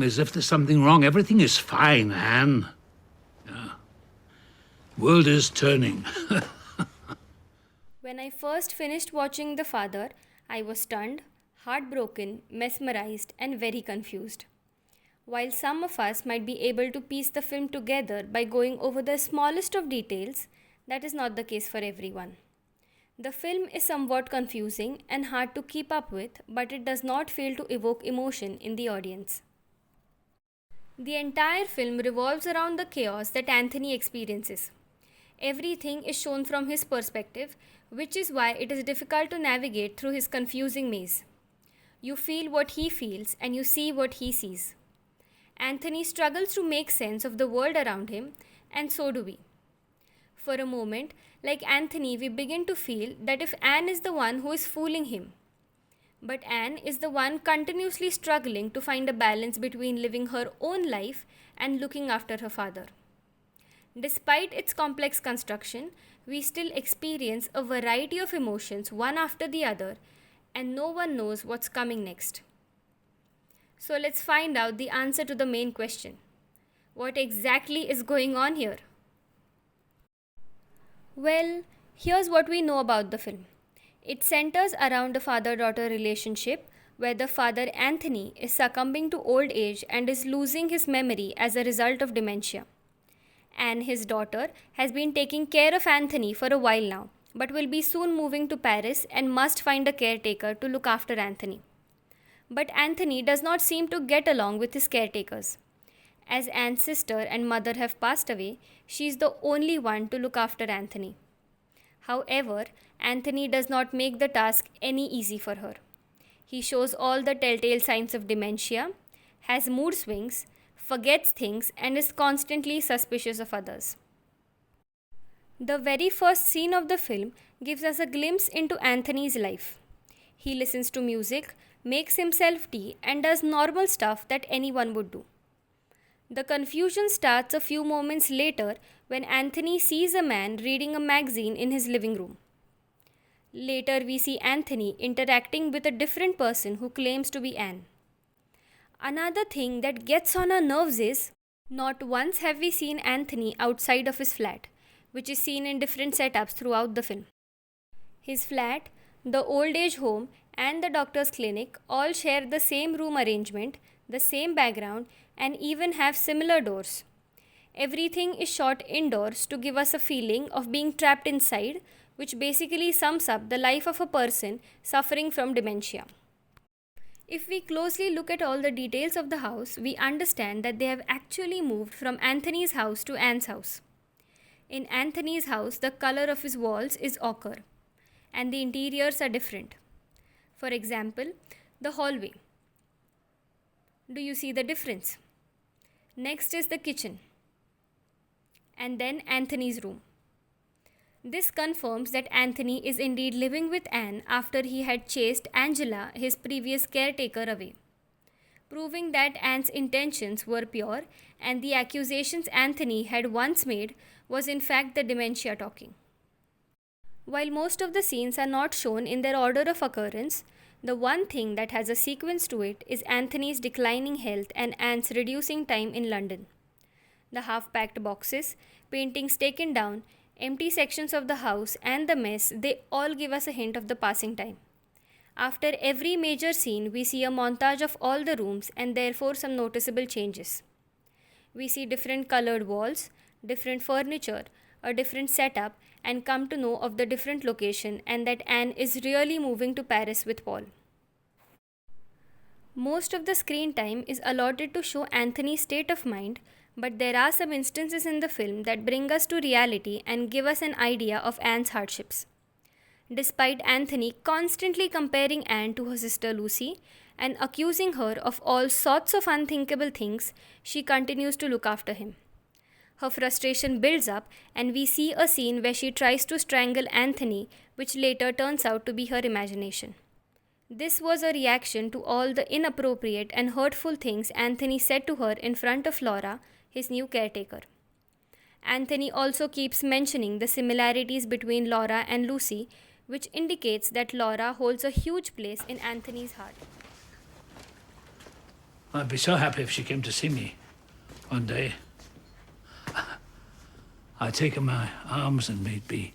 As if there's something wrong. Everything is fine, Anne. Yeah. World is turning. When I first finished watching The Father, I was stunned, heartbroken, mesmerized, and very confused. While some of us might be able to piece the film together by going over the smallest of details, that is not the case for everyone. The film is somewhat confusing and hard to keep up with, but it does not fail to evoke emotion in the audience. The entire film revolves around the chaos that Anthony experiences. Everything is shown from his perspective, which is why it is difficult to navigate through his confusing maze. You feel what he feels and you see what he sees. Anthony struggles to make sense of the world around him, and so do we. For a moment, like Anthony, we begin to feel that if Anne is the one who is fooling him, but Anne is the one continuously struggling to find a balance between living her own life and looking after her father. Despite its complex construction, we still experience a variety of emotions one after the other, and no one knows what's coming next. So let's find out the answer to the main question. What exactly is going on here? Well, here's what we know about the film. It centers around a father-daughter relationship where the father Anthony is succumbing to old age and is losing his memory as a result of dementia. And his daughter has been taking care of Anthony for a while now, but will be soon moving to Paris and must find a caretaker to look after Anthony. But Anthony does not seem to get along with his caretakers. As Anne's sister and mother have passed away, she is the only one to look after Anthony. However, Anthony does not make the task any easy for her. He shows all the telltale signs of dementia, has mood swings, forgets things, and is constantly suspicious of others. The very first scene of the film gives us a glimpse into Anthony's life. He listens to music, makes himself tea, and does normal stuff that anyone would do. The confusion starts a few moments later when Anthony sees a man reading a magazine in his living room. Later, we see Anthony interacting with a different person who claims to be Anne. Another thing that gets on our nerves is not once have we seen Anthony outside of his flat, which is seen in different setups throughout the film. His flat, the old age home, and the doctor's clinic all share the same room arrangement, the same background, and even have similar doors. Everything is shot indoors to give us a feeling of being trapped inside, which basically sums up the life of a person suffering from dementia. If we closely look at all the details of the house, we understand that they have actually moved from Anthony's house to Anne's house. In Anthony's house, the color of his walls is ochre, and the interiors are different. For example, the hallway. Do you see the difference? Next is the kitchen, and then Anthony's room. This confirms that Anthony is indeed living with Anne after he had chased Angela, his previous caretaker, away, proving that Anne's intentions were pure and the accusations Anthony had once made was in fact the dementia talking. While most of the scenes are not shown in their order of occurrence, the one thing that has a sequence to it is Anthony's declining health and Anne's reducing time in London. The half-packed boxes, paintings taken down, empty sections of the house, and the mess, they all give us a hint of the passing time. After every major scene, we see a montage of all the rooms and therefore some noticeable changes. We see different colored walls, different furniture, a different setup, and come to know of the different location and that Anne is really moving to Paris with Paul. Most of the screen time is allotted to show Anthony's state of mind, but there are some instances in the film that bring us to reality and give us an idea of Anne's hardships. Despite Anthony constantly comparing Anne to her sister Lucy and accusing her of all sorts of unthinkable things, she continues to look after him. Her frustration builds up, and we see a scene where she tries to strangle Anthony, which later turns out to be her imagination. This was a reaction to all the inappropriate and hurtful things Anthony said to her in front of Laura, his new caretaker. Anthony also keeps mentioning the similarities between Laura and Lucy, which indicates that Laura holds a huge place in Anthony's heart. I'd be so happy if she came to see me one day. I'd take her in my arms and we'd be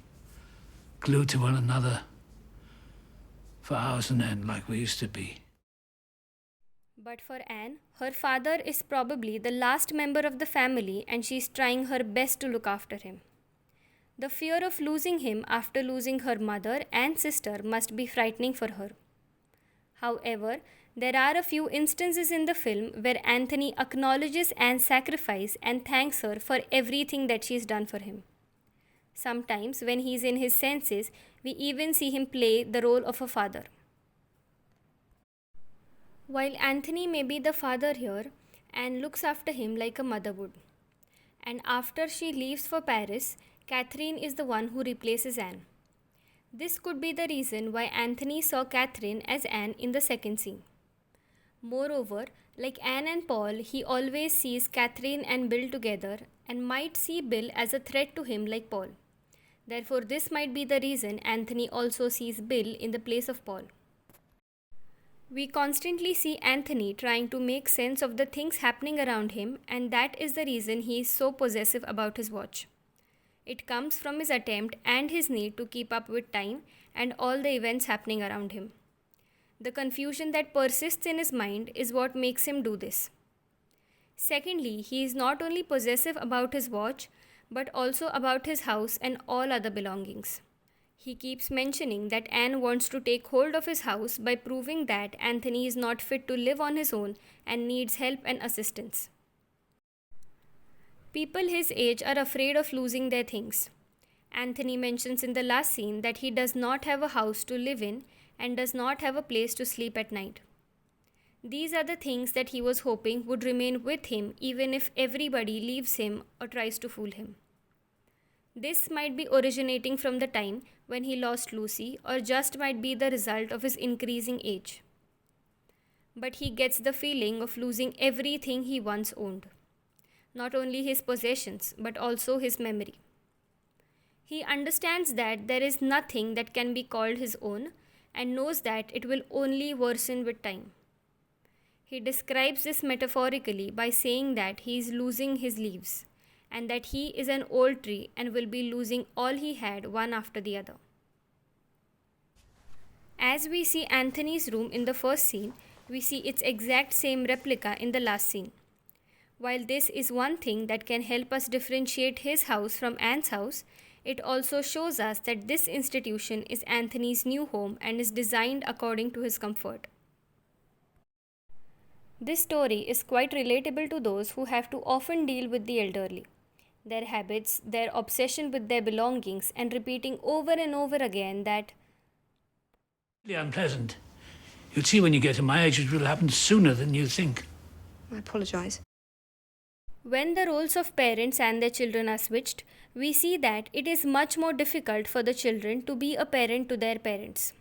glued to one another for hours on end like we used to be. But for Anne, her father is probably the last member of the family and she's trying her best to look after him. The fear of losing him after losing her mother and sister must be frightening for her. However, there are a few instances in the film where Anthony acknowledges Anne's sacrifice and thanks her for everything that she's done for him. Sometimes, when he's in his senses, we even see him play the role of a father. While Anthony may be the father here, Anne looks after him like a mother would. And after she leaves for Paris, Catherine is the one who replaces Anne. This could be the reason why Anthony saw Catherine as Anne in the second scene. Moreover, like Anne and Paul, he always sees Catherine and Bill together and might see Bill as a threat to him like Paul. Therefore, this might be the reason Anthony also sees Bill in the place of Paul. We constantly see Anthony trying to make sense of the things happening around him, and that is the reason he is so possessive about his watch. It comes from his attempt and his need to keep up with time and all the events happening around him. The confusion that persists in his mind is what makes him do this. Secondly, he is not only possessive about his watch, but also about his house and all other belongings. He keeps mentioning that Anne wants to take hold of his house by proving that Anthony is not fit to live on his own and needs help and assistance. People his age are afraid of losing their things. Anthony mentions in the last scene that he does not have a house to live in and does not have a place to sleep at night. These are the things that he was hoping would remain with him even if everybody leaves him or tries to fool him. This might be originating from the time when he lost Lucy or just might be the result of his increasing age. But he gets the feeling of losing everything he once owned. Not only his possessions, but also his memory. He understands that there is nothing that can be called his own and knows that it will only worsen with time. He describes this metaphorically by saying that he is losing his leaves and that he is an old tree and will be losing all he had one after the other. As we see Anthony's room in the first scene, we see its exact same replica in the last scene. While this is one thing that can help us differentiate his house from Anne's house, it also shows us that this institution is Anthony's new home and is designed according to his comfort. This story is quite relatable to those who have to often deal with the elderly. Their habits, their obsession with their belongings, and repeating over and over again that Really unpleasant. You'll see when you get to my age it will happen sooner than you think. I apologise. when the roles of parents and their children are switched, we see that it is much more difficult for the children to be a parent to their parents.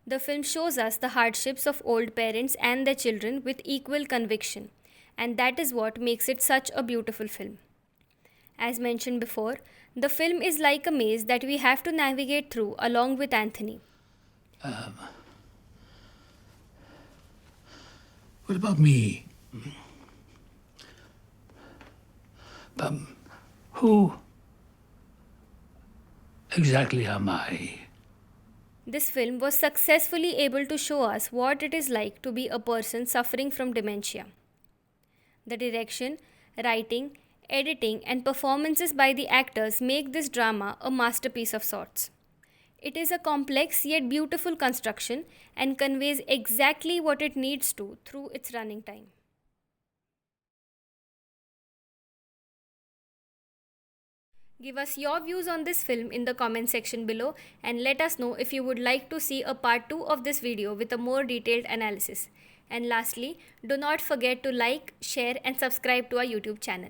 The film shows us the hardships of old parents and their children with equal conviction, and that is what makes it such a beautiful film. As mentioned before, the film is like a maze that we have to navigate through along with Anthony. What about me? Who exactly am I? This film was successfully able to show us what it is like to be a person suffering from dementia. The direction, writing, editing, and performances by the actors make this drama a masterpiece of sorts. It is a complex yet beautiful construction and conveys exactly what it needs to through its running time. Give us your views on this film in the comment section below and let us know if you would like to see a part 2 of this video with a more detailed analysis. And lastly, do not forget to like, share and subscribe to our YouTube channel.